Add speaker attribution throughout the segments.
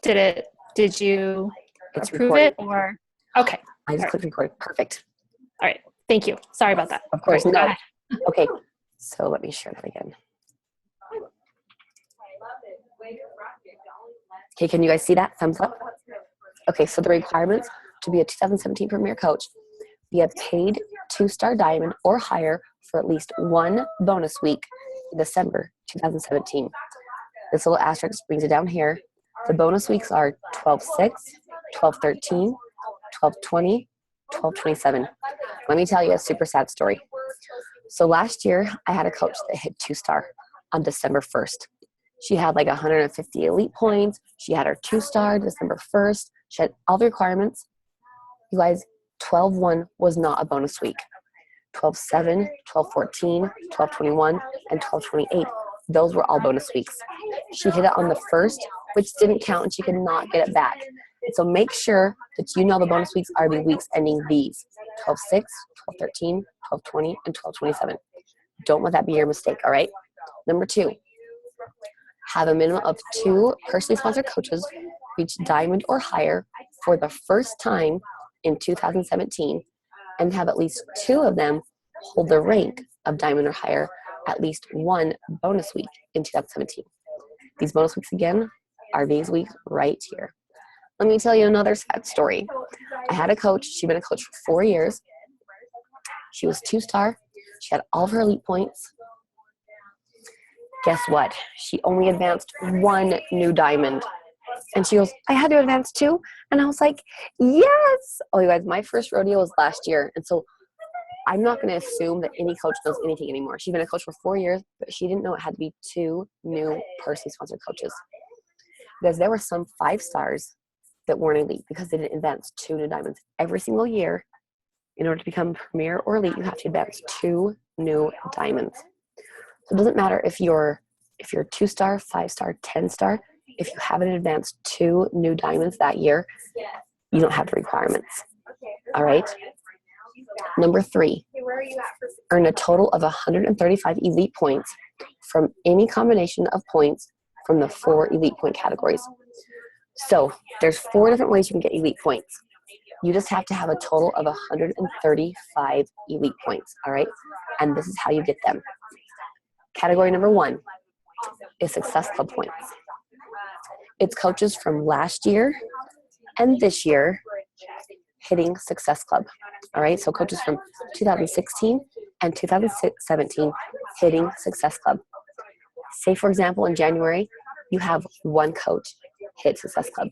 Speaker 1: Did you
Speaker 2: It's
Speaker 1: approve
Speaker 2: recording.
Speaker 1: it or? Okay.
Speaker 2: I just
Speaker 1: All right.
Speaker 2: clicked record. Perfect.
Speaker 1: All right. Thank you. Sorry about that.
Speaker 2: Of course.
Speaker 1: All right, go
Speaker 2: No.
Speaker 1: ahead.
Speaker 2: Okay. So let me share that again. Okay. Can you guys see that? Thumbs up. Okay. So the requirements to be a 2017 Premier Coach, be a paid 2-star diamond or higher for at least one bonus week in December 2017. This little asterisk brings it down here. The bonus weeks are 12/6, 12/13, 12/20, 12/27. Let me tell you a super sad story. So last year, I had a coach that hit 2-star on December 1st. She had like 150 elite points. She had her 2-star December 1st. She had all the requirements. You guys, 12/1 was not a bonus week. 12/7, 12/14, 12/21, and 12/28. Those were all bonus weeks. She hit it on the 1st, which didn't count, and she could not get it back. And so make sure that you know the bonus weeks are the weeks ending these: 12/6, 12/13, 12/20, and 12/27. Don't let that be your mistake, all right? Number 2, have a minimum of 2 personally sponsored coaches reach diamond or higher for the first time in 2017, and have at least 2 of them hold the rank of diamond or higher at least one bonus week in 2017. These bonus weeks, again, are these weeks right here. Let me tell you another sad story. I had a coach. She'd been a coach for 4 years. She was 2-star. She had all of her elite points. Guess what? She only advanced 1 new diamond. And she goes, I had to advance 2? And I was like, yes! Oh, you guys, my first rodeo was last year. And so I'm not going to assume that any coach knows anything anymore. She's been a coach for 4 years, but she didn't know it had to be 2 new personally sponsored coaches. Because there were some 5-stars that weren't elite because they didn't advance 2 new diamonds. Every single year, in order to become premier or elite, you have to advance 2 new diamonds. So it doesn't matter if you're 2-star, 5-star, 10-star. If you haven't advanced 2 new diamonds that year, you don't have the requirements. All right? Number 3, earn a total of 135 elite points from any combination of points from the 4 elite point categories. So there's 4 different ways you can get elite points. You just have to have a total of 135 elite points, all right? And this is how you get them. Category number 1 is Success Club points. It's coaches from last year and this year hitting Success Club, all right? So coaches from 2016 and 2017 hitting Success Club. Say, for example, in January, you have 1 coach hit Success Club.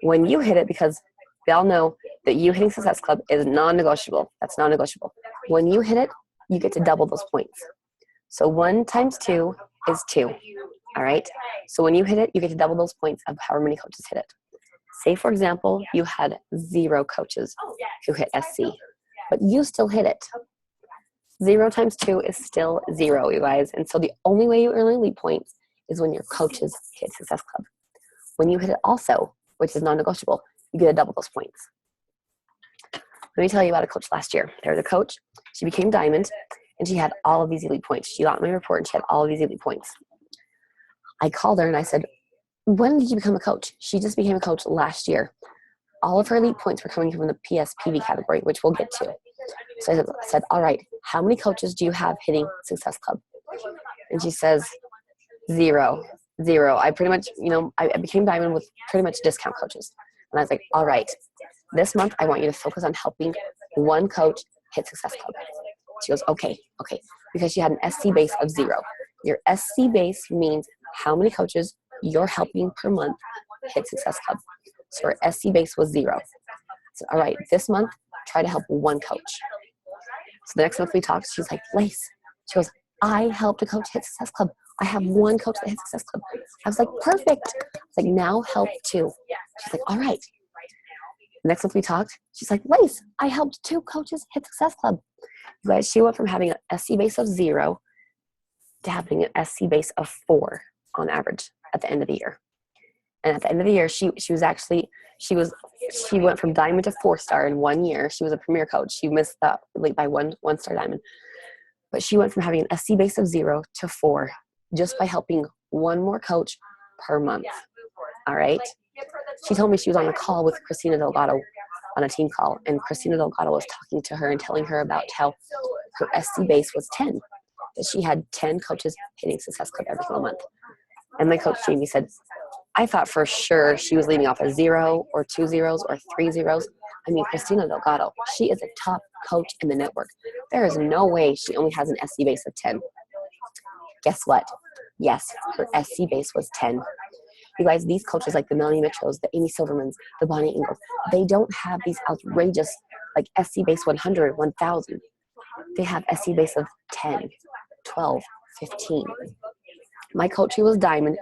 Speaker 2: When you hit it, because we all know that you hitting Success Club is non-negotiable. That's non-negotiable. When you hit it, you get to double those points. So 1 times 2 is 2, all right? So when you hit it, you get to double those points of however many coaches hit it. Say, for example, you had 0 coaches who hit SC, but you still hit it. 0 times 2 is still 0, you guys. And so the only way you earn elite points is when your coaches hit Success Club. When you hit it also, which is non-negotiable, you get to double those points. Let me tell you about a coach last year. There was a coach. She became diamond, and she had all of these elite points. She got my report, and she had all of these elite points. I called her, and I said, when did you become a coach? She just became a coach last year. All of her elite points were coming from the PSPV category, which we'll get to. So I said, all right, how many coaches do you have hitting Success Club? And she says, 0. I pretty much, I became diamond with pretty much discount coaches. And I was like, all right, this month I want you to focus on helping 1 coach hit Success Club. She goes, okay. Because she had an SC base of 0. Your SC base means how many coaches you're helping per month hit Success Club. So her SC base was 0. So, all right, this month, try to help 1 coach. So the next month we talked, she's like, Lace. She goes, I helped a coach hit Success Club. I have 1 coach that hit Success Club. I was like, perfect. I was like, now help 2. She's like, all right. The next month we talked, she's like, Lace, I helped 2 coaches hit Success Club. You guys, she went from having an SC base of 0 to having an SC base of 4 on average at the end of the year. And at the end of the year, she went from diamond to 4-star in 1 year. She was a premier coach. She missed that by one star diamond. But she went from having an SC base of 0 to 4 just by helping 1 more coach per month. all right? She told me she was on a call with Christina Delgado on a team call, and Christina Delgado was talking to her and telling her about how her SC base was 10, that she had 10 coaches hitting Success Club every single month. And my coach Jamie said, I thought for sure she was leading off a 0 or 2 zeros or 3 zeros. I mean, Christina Delgado, she is a top coach in the network. There is no way she only has an SC base of 10. Guess what? Yes, her SC base was 10. You guys, these coaches like the Melanie Mitchells, the Amy Silvermans, the Bonnie Ingles, they don't have these outrageous like SC base 100, 1000. They have SC base of 10, 12, 15. My coach who was Diamond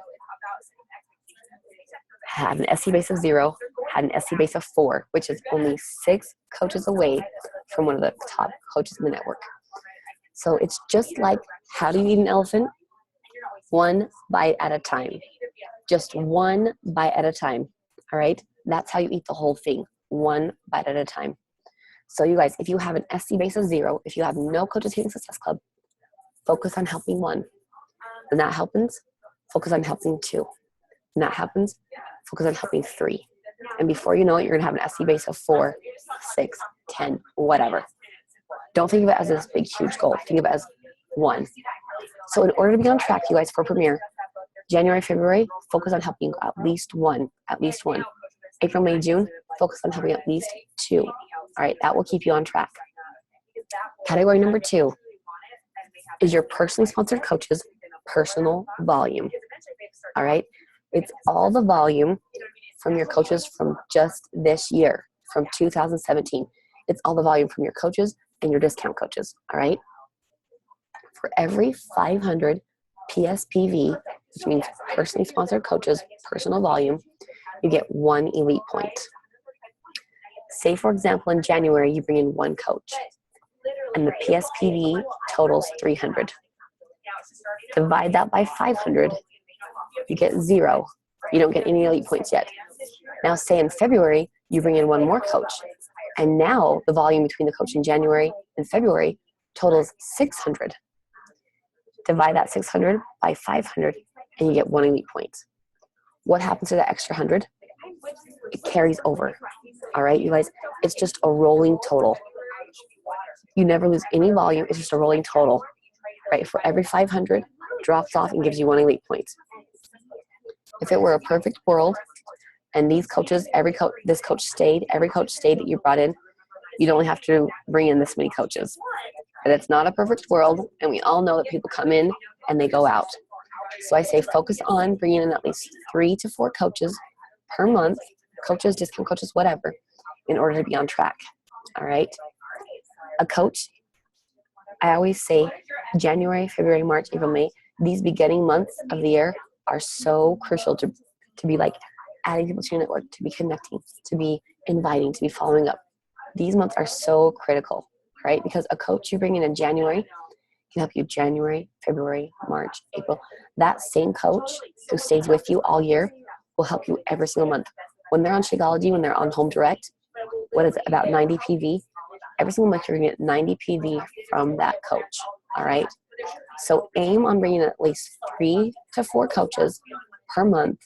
Speaker 2: had an SC base of 0, had an SC base of 4, which is only 6 coaches away from one of the top coaches in the network. So it's just like, how do you eat an elephant? One bite at a time. Just one bite at a time, all right? That's how you eat the whole thing, one bite at a time. So you guys, if you have an SC base of 0, if you have no coaches hitting Success Club, focus on helping 1. When that happens, focus on helping 2. When that happens, focus on helping 3. And before you know it, you're gonna have an SC base of 4, 6, 10, whatever. Don't think of it as this big, huge goal. Think of it as 1. So in order to be on track, you guys, for Premier, January, February, focus on helping at least 1, at least 1. April, May, June, focus on helping at least 2. All right, that will keep you on track. Category number 2 is your personally sponsored coaches' personal volume. All right, it's all the volume from your coaches from just this year, from 2017. It's all the volume from your coaches and your discount coaches. All right, for every 500 PSPV, which means personally sponsored coaches, personal volume, you get 1 elite point. Say, for example, in January, you bring in 1 coach, and the PSPV totals 300. Divide that by 500, you get 0. You don't get any elite points yet. Now, say in February, you bring in 1 more coach, and now the volume between the coach in January and February totals 600. Divide that 600 by 500, and you get 1 elite point. What happens to that extra 100? It carries over. All right, you guys, it's just a rolling total. You never lose any volume. It's just a rolling total, right? For every 500, drops off and gives you 1 elite point. If it were a perfect world, and these coaches, this coach stayed, every coach stayed that you brought in, you'd only have to bring in this many coaches. But it's not a perfect world, and we all know that people come in and they go out. So I say focus on bringing in at least 3 to 4 coaches per month, coaches, discount coaches, whatever, in order to be on track. All right? A coach, I always say January, February, March, April, May, these beginning months of the year are so crucial to be like adding people to your network, to be connecting, to be inviting, to be following up. These months are so critical, right? Because a coach you bring in January can help you January, February, March, April. That same coach who stays with you all year will help you every single month. When they're on Shakeology, when they're on Home Direct, what is it, about 90 PV? Every single month you're going to get 90 PV from that coach, all right? So aim on bringing in at least 3 to 4 coaches per month,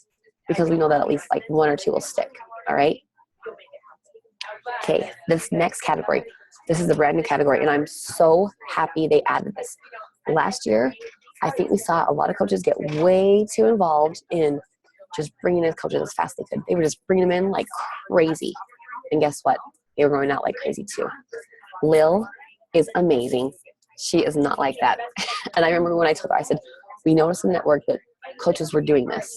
Speaker 2: because we know that at least like 1 or 2 will stick, all right? Okay, this next category, this is a brand new category, and I'm so happy they added this. Last year, I think we saw a lot of coaches get way too involved in just bringing in coaches as fast as they could. They were just bringing them in like crazy. And guess what? They were going out like crazy too. Lil is amazing. She is not like that. And I remember when I told her, I said, we noticed in the network that coaches were doing this.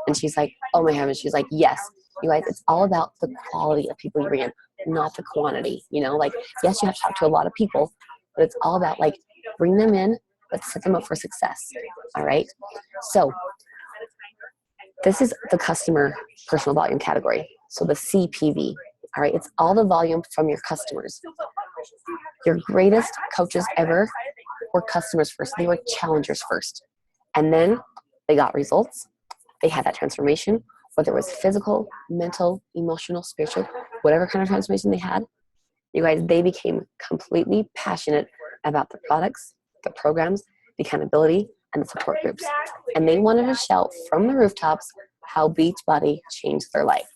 Speaker 2: And she's like, oh my heavens. She's like, yes. You guys, it's all about the quality of people you bring in, not the quantity. You know, like, yes, you have to talk to a lot of people, but it's all about like, bring them in, but set them up for success. All right. So this is the customer personal volume category. So the CPV. All right. It's all the volume from your customers. Your greatest coaches ever were customers first. They were challengers first. And then they got results. They had that transformation, whether it was physical, mental, emotional, spiritual, whatever kind of transformation they had. You guys, they became completely passionate about the products, the programs, the accountability, and the support groups. And they wanted to shout from the rooftops how Beachbody changed their life.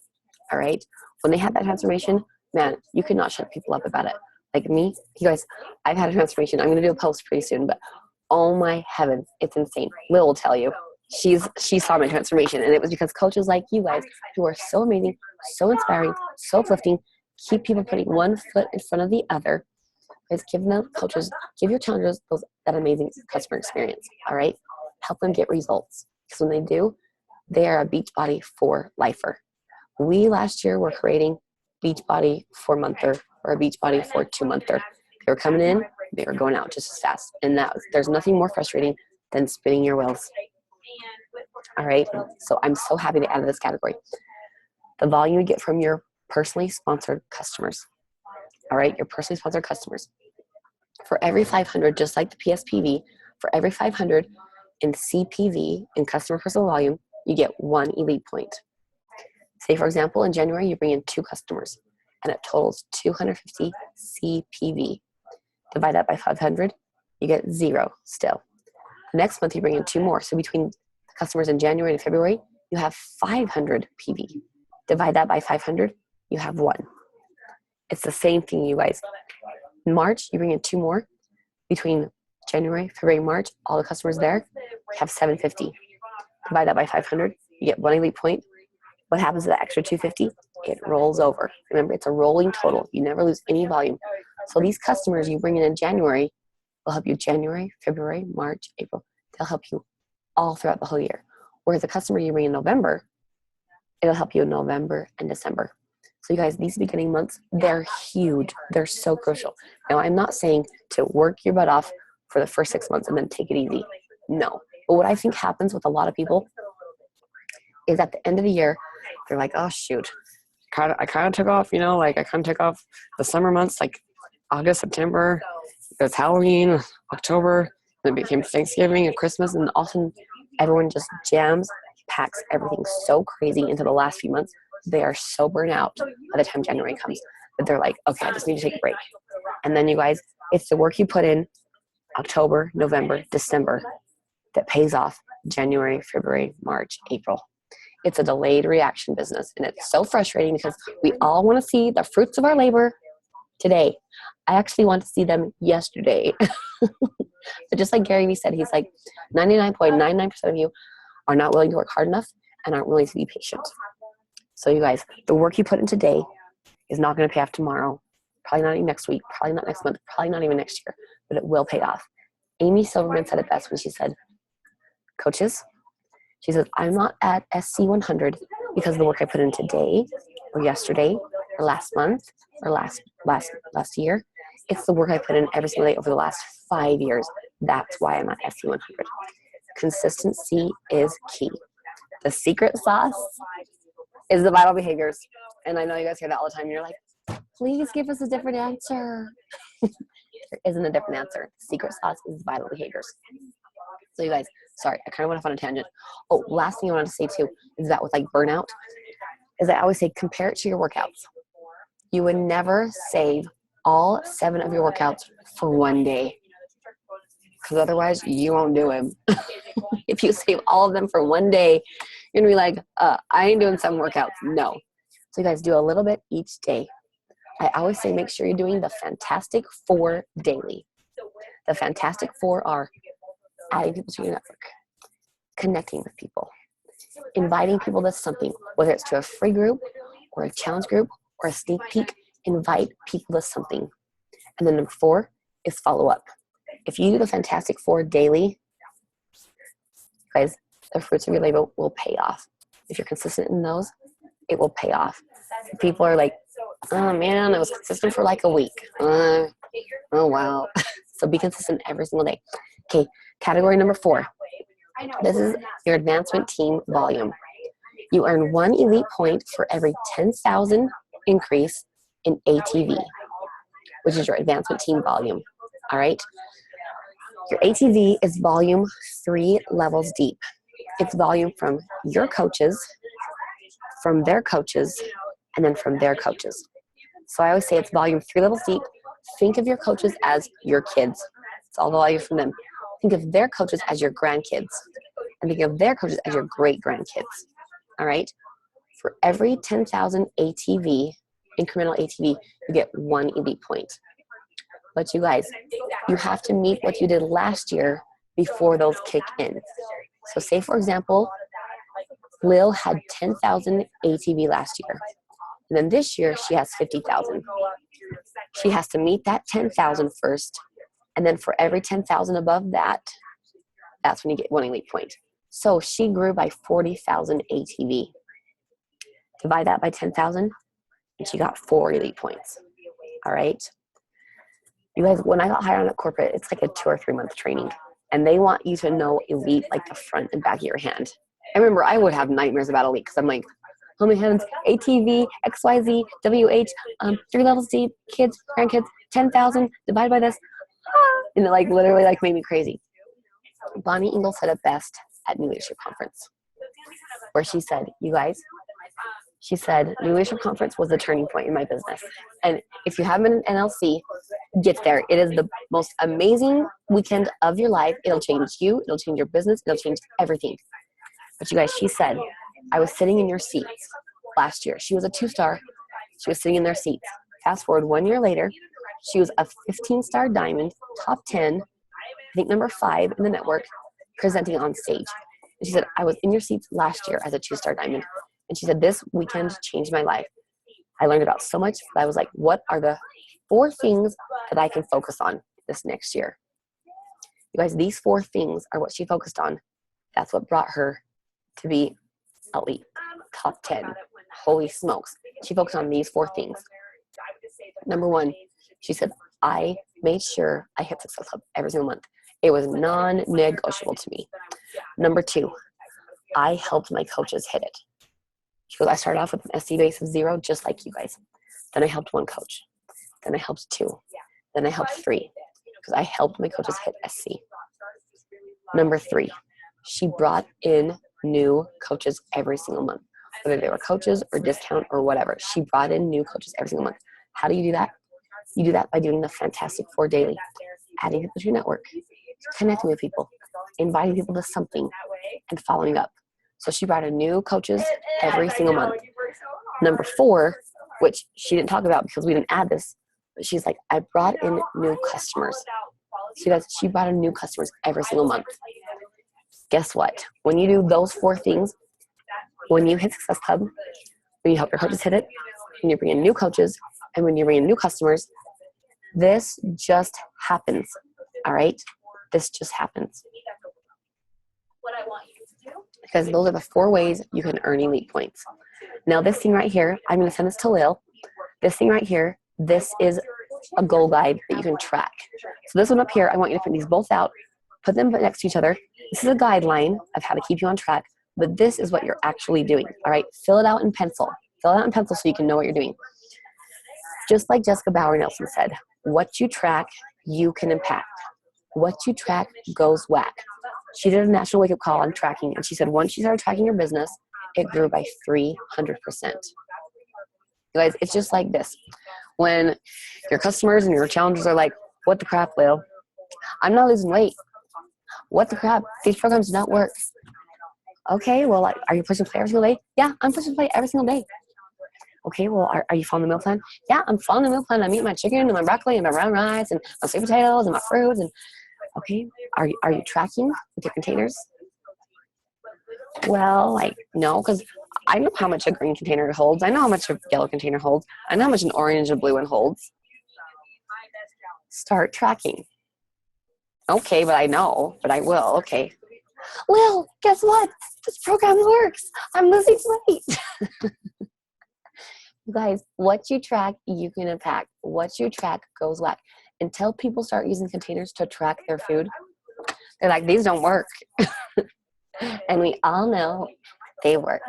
Speaker 2: All right. When they had that transformation, man, you could not shut people up about it. Like me, you guys, I've had a transformation. I'm going to do a post pretty soon, but oh my heavens, it's insane. Lil will tell you. She saw my transformation, and it was because coaches like you guys who are so amazing, so inspiring, so uplifting, keep people putting one foot in front of the other. Guys, give your challengers that amazing customer experience. All right, help them get results, because when they do, they are a Beachbody for lifer. We last year were creating Beachbody 4-monther or a Beachbody for 2-monther. They were coming in, they were going out just as fast, and there's nothing more frustrating than spinning your wheels. All right, so I'm so happy to add this category. The volume you get from your personally sponsored customers. All right, your personally sponsored customers. For every 500, just like the PSPV, for every 500 in CPV, in customer personal volume, you get 1 elite point. Say, for example, in January, you bring in 2 customers, and it totals 250 CPV. Divide that by 500, you get 0 still. The next month, you bring in 2 more. So between the customers in January and February, you have 500 PV. Divide that by 500, you have 1. It's the same thing, you guys. In March, you bring in 2 more. Between January, February, March, all the customers there have 750. Divide that by 500, you get 1 elite point. What happens to the extra 250? It rolls over. Remember, it's a rolling total. You never lose any volume. So these customers you bring in January will help you January, February, March, April. They'll help you all throughout the whole year. Whereas the customer you bring in November, it'll help you in November and December. So you guys, these beginning months, they're huge. They're so crucial. Now, I'm not saying to work your butt off for the first 6 months and then take it easy. No. But what I think happens with a lot of people is at the end of the year, they're like, oh, shoot. I kind of took off, I kind of took off the summer months, like August, September. There's Halloween, October. Then it became Thanksgiving and Christmas. And often everyone just packs everything so crazy into the last few months. They are so burnt out by the time January comes that they're like, okay, I just need to take a break. And then you guys, it's the work you put in October, November, December that pays off January, February, March, April. It's a delayed reaction business, and it's so frustrating because we all want to see the fruits of our labor today. I actually want to see them yesterday. But just like Gary Vee said, he's like 99.99% of you are not willing to work hard enough and aren't willing to be patient. So you guys, the work you put in today is not going to pay off tomorrow, probably not even next week, probably not next month, probably not even next year, but it will pay off. Amy Silverman said it best when she said, coaches, she says, I'm not at SC100 because of the work I put in today or yesterday or last month or last year. It's the work I put in every single day over the last 5 years. That's why I'm at SC100. Consistency is key. The secret sauce is the vital behaviors. And I know you guys hear that all the time. You're like, please give us a different answer. There isn't a different answer. The secret sauce is vital behaviors. So you guys, sorry, I kind of went off on a tangent. Oh, last thing I wanted to say too is that with like burnout, is I always say compare it to your workouts. You would never save all 7 of your workouts for one day, because otherwise you won't do them. If you save all of them for one day, you're gonna be like, I ain't doing 7 workouts. No. So you guys do a little bit each day. I always say make sure you're doing the Fantastic 4 daily. The Fantastic 4 are adding people to your network, connecting with people, inviting people to something, whether it's to a free group or a challenge group or a sneak peek. Invite people to something. And then number 4 is follow up. If you do the Fantastic 4 daily, guys, the fruits of your labor will pay off. If you're consistent in those, it will pay off. People are like, oh man, I was consistent for like a week. Oh wow. So be consistent every single day. Okay, category number 4. This is your advancement team volume. You earn 1 elite point for every 10,000 increase in ATV, which is your advancement team volume. All right. Your ATV is volume 3 levels deep. It's volume from your coaches, from their coaches, and then from their coaches. So I always say it's volume 3 levels deep. Think of your coaches as your kids. It's all the volume from them. Think of their coaches as your grandkids. And think of their coaches as your great grandkids. all right? For every 10,000 ATV, incremental ATV, you get 1 elite point. But you guys, you have to meet what you did last year before those kick in. So say, for example, Lil had 10,000 ATV last year. And then this year, she has 50,000. She has to meet that 10,000 first. And then for every 10,000 above that, that's when you get 1 elite point. So she grew by 40,000 ATV. Divide that by 10,000, and she got 4 elite points. All right? You guys, when I got hired on a corporate, it's like a 2 or 3 month training. And they want you to know elite like the front and back of your hand. I remember I would have nightmares about elite because I'm like, how many hands? ATV, XYZ, WH, 3 levels deep, kids, grandkids, 10,000, divided by this. And it like literally like made me crazy. Bonnie Ingalls said it best at New Leadership Conference, where she said, you guys, she said, New Leadership Conference was the turning point in my business. And if you haven't been in NLC, get there. It is the most amazing weekend of your life. It'll change you. It'll change your business. It'll change everything. But you guys, she said, I was sitting in your seats last year. She was a 2-star. She was sitting in their seats. Fast forward 1 year later, she was a 15-star diamond, top 10, I think number 5 in the network, presenting on stage. And she said, I was in your seats last year as a 2-star diamond. And she said, this weekend changed my life. I learned about so much, but I was like, what are the 4 things that I can focus on this next year? You guys, these 4 things are what she focused on. That's what brought her to be elite, top 10. Holy smokes. She focused on these 4 things. Number 1, she said, I made sure I hit Success Club every single month. It was non-negotiable to me. Number 2, I helped my coaches hit it. She goes, I started off with an SC base of 0, just like you guys. Then I helped 1 coach. Then I helped 2. Then I helped 3, because I helped my coaches hit SC. Number 3, she brought in new coaches every single month, whether they were coaches or discount or whatever. She brought in new coaches every single month. How do you do that? You do that by doing the Fantastic 4 daily, adding people to your network, connecting with people, inviting people to something, and following up. So she brought in new coaches every single month. Number 4, which she didn't talk about because we didn't add this, but she's like, I brought in new customers. So she brought in new customers every single month. Guess what? When you do those 4 things, when you hit Success Club, when you help your coaches hit it, when you bring in new coaches, and when you bring in new customers, this just happens. All right? This just happens. Because those are the 4 ways you can earn elite points. Now this thing right here, I'm going to send this to Lil. This thing right here, this is a goal guide that you can track. So this one up here, I want you to print these both out, put them next to each other. This is a guideline of how to keep you on track, but this is what you're actually doing. All right? Fill it out in pencil. Fill it out in pencil so you can know what you're doing. Just like Jessica Bauer Nelson said, what you track, you can impact. What you track goes whack. She did a national wake-up call on tracking, and she said once she started tracking your business, it grew by 300%. You guys, it's just like this. When your customers and your challengers are like, what the crap, Lil? I'm not losing weight. What the crap? These programs do not work. Okay, well, are you pushing play every single day? Yeah, I'm pushing play every single day. Okay, well, are you following the meal plan? Yeah, I'm following the meal plan. I'm eating my chicken and my broccoli and my brown rice and my sweet potatoes and my fruits. And okay, are you tracking with your containers? Well, no, because I know how much a green container holds. I know how much a yellow container holds. I know how much an orange and blue one holds. Start tracking. Okay, but I know, but I will. Okay. Well, guess what? This program works. I'm losing weight. You guys, what you track, you can impact. What you track goes whack. Until people start using containers to track their food, they're like, these don't work. And we all know they work.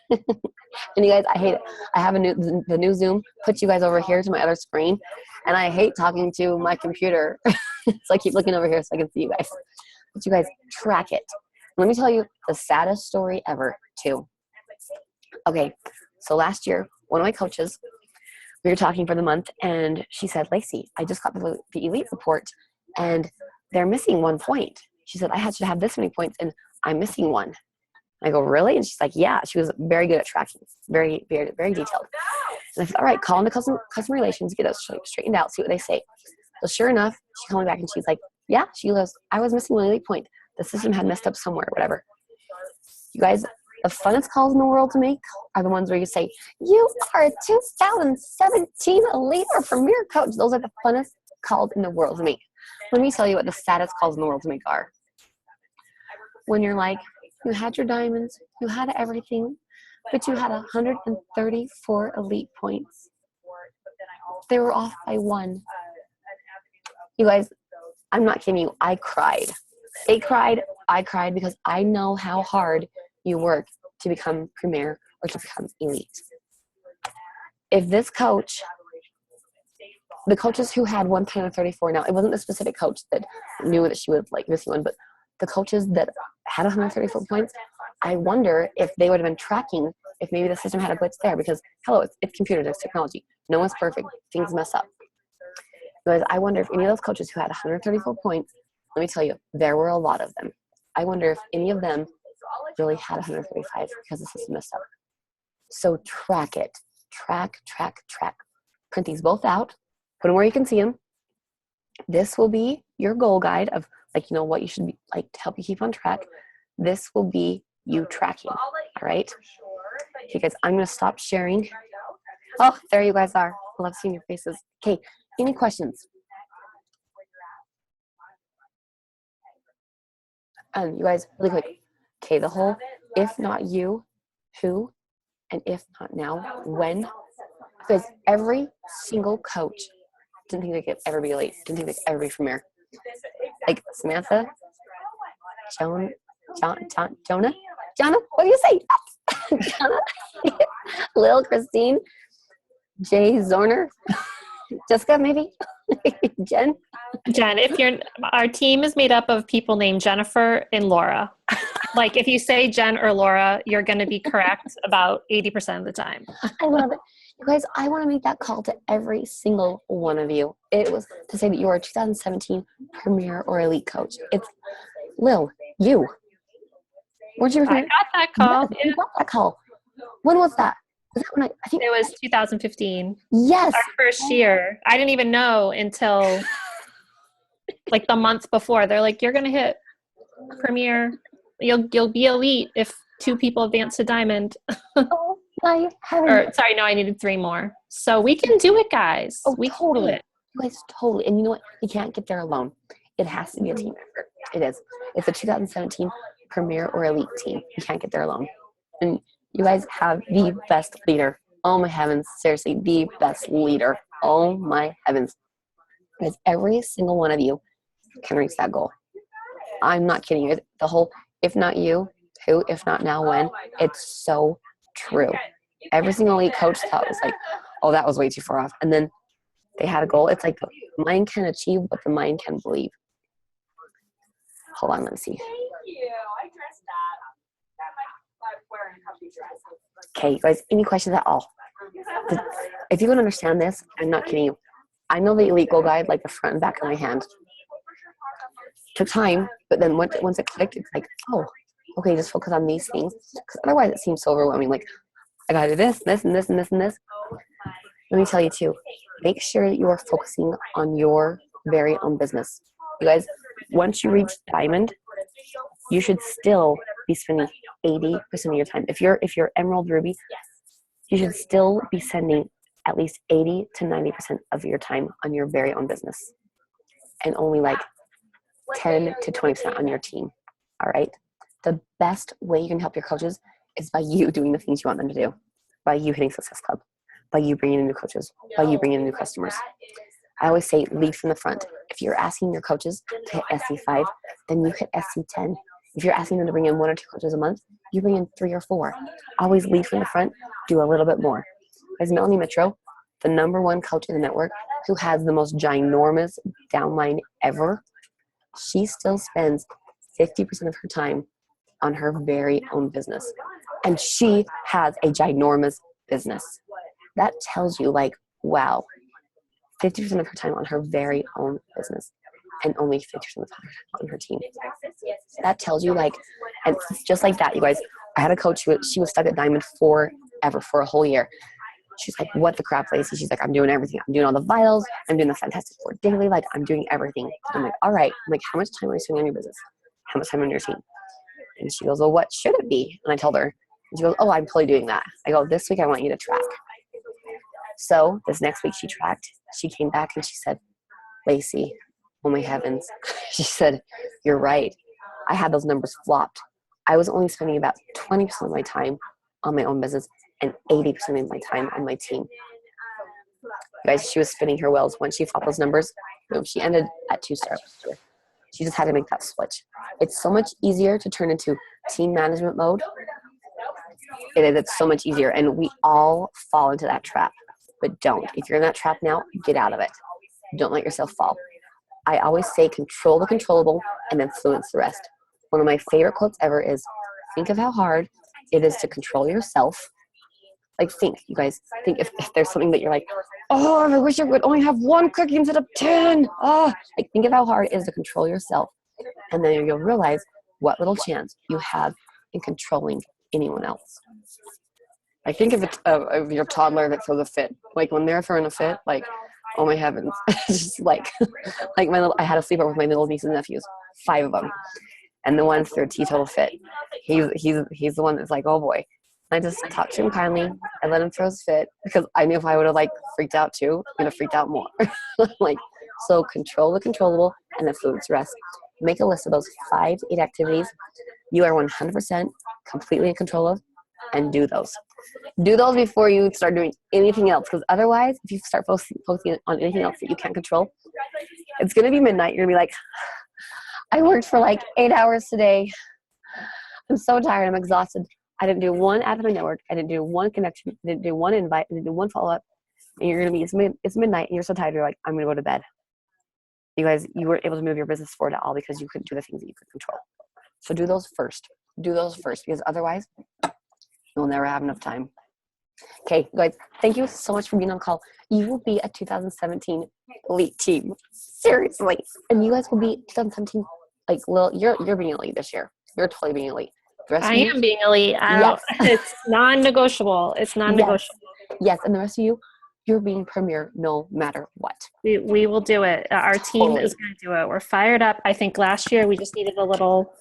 Speaker 2: And you guys, I hate it. I have the new Zoom, put you guys over here to my other screen, and I hate talking to my computer. So I keep looking over here so I can see you guys. But you guys, track it. Let me tell you the saddest story ever, too. Okay, so last year, one of my coaches, we were talking for the month, and she said, Lacey, I just got the elite report, and they're missing 1 point. She said, I had to have this many points, and I'm missing 1. I go, really? And she's like, yeah. She was very good at tracking, very, very, very detailed. And I said, all right, call into customer relations, get us straightened out, see what they say. So sure enough, she called me back and she's like, yeah. She goes, I was missing one elite point. The system had messed up somewhere, whatever. You guys, the funnest calls in the world to make are the ones where you say, you are a 2017 elite or premier coach. Those are the funnest calls in the world to make. Let me tell you what the saddest calls in the world to make are. When you're like, you had your diamonds, you had everything, but you had 134 elite points. They were off by 1. You guys, I'm not kidding you. I cried. They cried. I cried because I know how hard you work to become premier or to become elite. If this coach, the coaches who had 134, now it wasn't the specific coach that knew that she was like missing one, but the coaches that had 134 points, I wonder if they would have been tracking if maybe the system had a glitch there, because hello, it's computer, it's technology. No one's perfect. Things mess up. Because I wonder if any of those coaches who had 134 points, let me tell you, there were a lot of them. I wonder if any of them really had 135 because the system messed up. So track it. Track. Print these both out. Put them where you can see them. This will be your goal guide of what you should be like to help you keep on track. This will be you tracking. All right. Okay, guys, I'm going to stop sharing. Oh, there you guys are. I love seeing your faces. Okay, any questions? You guys, really quick. Okay, the whole if not you, who, and if not now, when. Because every single coach didn't think they could ever be elite, didn't think they could ever be premier. Like Samantha, Jonah, what do you say? Jonah, Lil, Christine, Jay Zorner, Jessica, maybe, Jen.
Speaker 1: Jen, our team is made up of people named Jennifer and Laura. Like if you say Jen or Laura, you're going to be correct about 80% of the time.
Speaker 2: I love it. You guys, I want to make that call to every single one of you. It was to say that you are a 2017 premier or elite coach. It's Lil, you. Weren't you?
Speaker 1: I got that call.
Speaker 2: Yes, you got that call. When was that? Was that when I think
Speaker 1: it was 2015.
Speaker 2: Yes.
Speaker 1: Our first year. I didn't even know until like the month before. They're like, you're going to hit premier. You'll be elite if 2 people advance to diamond.
Speaker 2: Oh my heavens.
Speaker 1: Sorry, no, I needed 3 more. So we can do it, guys.
Speaker 2: Oh,
Speaker 1: we
Speaker 2: totally.
Speaker 1: can do it.
Speaker 2: You guys, totally. And you know what? You can't get there alone. It has to be a team effort. It is. It's a 2017 premier or elite team. You can't get there alone. And you guys have the best leader. Oh my heavens. Seriously, the best leader. Oh my heavens. Because every single one of you can reach that goal. I'm not kidding you. The whole, if not you, who, if not now, when, it's so true. Every single elite coach thought was like, oh, that was way too far off. And then they had a goal. It's like the mind can achieve what the mind can believe. Hold on, let me see. Okay, you guys, any questions at all? If you can understand this, I'm not kidding you. I know the elite goal guide like the front and back of my hand. Took time, but then once it clicked, it's like, oh, okay, just focus on these things. Because otherwise it seems so overwhelming. Like, I gotta do this, this, and this, and this, and this. Let me tell you too, make sure that you are focusing on your very own business. You guys, once you reach diamond, you should still be spending 80% of your time. If you're Emerald Ruby, you should still be spending at least 80 to 90% of your time on your very own business. And only like 10 to 20% on your team. All right. The best way you can help your coaches is by you doing the things you want them to do, by you hitting Success Club, by you bringing in new coaches, by you bringing in new customers. I always say lead from the front. If you're asking your coaches to hit SC5, then you hit SC10. If you're asking them to bring in 1 or 2 coaches a month, you bring in 3 or 4. Always lead from the front, do a little bit more. As Melanie Mitro, the #1 coach in the network who has the most ginormous downline ever, she still spends 50% of her time on her very own business. And she has a ginormous business. That tells you like, wow, 50% of her time on her very own business and only 50% of the time on her team. That tells you like, and just like that, you guys, I had a coach she was stuck at Diamond forever, for a whole year. She's like, what the crap, Lacey? She's like, I'm doing everything. I'm doing all the vitals. I'm doing the Fantastic Four daily. Like, I'm doing everything. I'm like, all right. I'm like, how much time are you spending on your business? How much time on your team? And she goes, well, what should it be? And I told her. And she goes, oh, I'm totally doing that. I go, this week I want you to track. So this next week she tracked. She came back and she said, Lacey, oh my heavens. She said, you're right. I had those numbers flopped. I was only spending about 20% of my time on my own business and 80% of my time on my team. Guys, she was spinning her wheels. When she fought those numbers, boom, she ended at 2-star. She just had to make that switch. It's so much easier to turn into team management mode. It is. It's so much easier. And we all fall into that trap. But don't. If you're in that trap now, get out of it. Don't let yourself fall. I always say control the controllable and influence the rest. One of my favorite quotes ever is, think of how hard it is to control yourself. Like, think, you guys, think if there's something that you're like, oh, I wish I would only have 1 cookie instead of 10. Oh, like, think of how hard it is to control yourself. And then you'll realize what little chance you have in controlling anyone else. I think of it of your toddler that throws a fit. Like, when they're throwing a fit, like, oh my heavens. It's just like I had a sleepover with my little nieces and nephews, 5 of them. And the one threw a teetotal fit. He's the one that's like, oh boy. And I just talked to him kindly. I let him throw his fit because I knew if I would have like freaked out too, I would have freaked out more. Like, so control the controllable and influence the rest. Make a list of those 5 to 8 activities you are 100% completely in control of, and do those. Do those before you start doing anything else, because otherwise, if you start focusing on anything else that you can't control, it's going to be midnight. You're going to be like, I worked for like 8 hours today. I'm so tired. I'm exhausted. I didn't do 1 out of my network. I didn't do 1 connection. I didn't do 1 invite. I didn't do 1 follow-up. And you're going to be, it's midnight, and you're so tired. You're like, I'm going to go to bed. You guys, you weren't able to move your business forward at all because you couldn't do the things that you could control. So do those first. Do those first, because otherwise, you'll never have enough time. Okay, guys, thank you so much for being on call. You will be a 2017 elite team. Seriously. And you guys will be 2017, like, you're being elite this year. You're totally being elite.
Speaker 1: I am being elite.
Speaker 2: Yes.
Speaker 1: It's non-negotiable. It's non-negotiable.
Speaker 2: Yes, and the rest of you, you're being premier no matter what.
Speaker 1: We will do it. Our team is going to do it. We're fired up. I think last year we just needed a little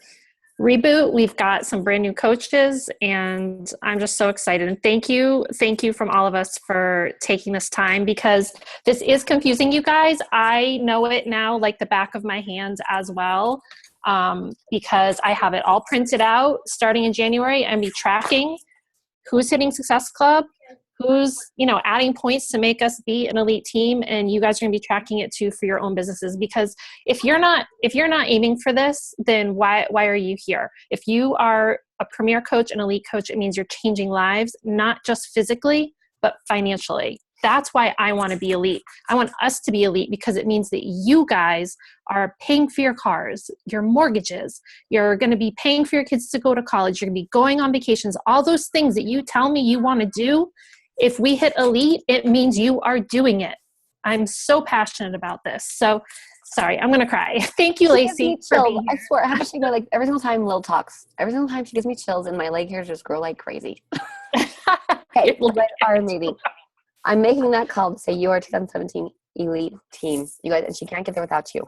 Speaker 1: reboot. We've got some brand new coaches, and I'm just so excited. And thank you from all of us for taking this time, because this is confusing, you guys. I know it now like the back of my hand as well, because I have it all printed out starting in January and be tracking who's hitting Success Club, who's, adding points to make us be an elite team, and you guys are going to be tracking it too for your own businesses. Because if you're not aiming for this, then why are you here? If you are a premier coach, an elite coach, it means you're changing lives, not just physically, but financially. That's why I want to be elite. I want us to be elite, because it means that you guys are paying for your cars, your mortgages. You're going to be paying for your kids to go to college. You're going to be going on vacations. All those things that you tell me you want to do, if we hit elite, it means you are doing it. I'm so passionate about this. So, sorry, I'm going to cry. Thank you, Lacey.
Speaker 2: I swear, how much she go, like, every single time Lil talks, every single time she gives me chills, and my leg hairs just grow like crazy. Hey, you guys are amazing. I'm making that call to say you are 2017 elite team, you guys, and she can't get there without you.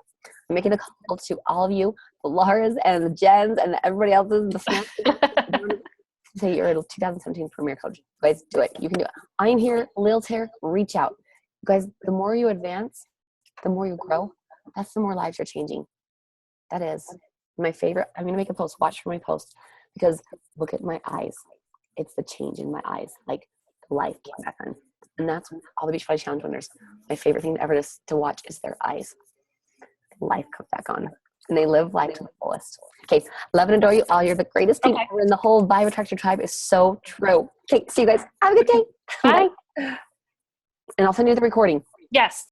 Speaker 2: I'm making a call to all of you, the Lauras and the Jens and everybody else's, the Snap, say you're a 2017 premier coach. You guys, do it. You can do it. I'm here. Lil's here. Reach out. You guys, the more you advance, the more you grow. That's the more lives you're changing. That is my favorite. I'm going to make a post. Watch for my post, because look at my eyes. It's the change in my eyes. Like, life came back on. And that's all the Beachbody Challenge winners. My favorite thing ever to watch is their eyes. Life comes back on. And they live life to the fullest. Okay, love and adore you all. You're the greatest thing ever, and the whole Vibe Attractor tribe is so true. Okay, see you guys. Have a good day.
Speaker 1: Bye.
Speaker 2: And I'll send you the recording.
Speaker 1: Yes.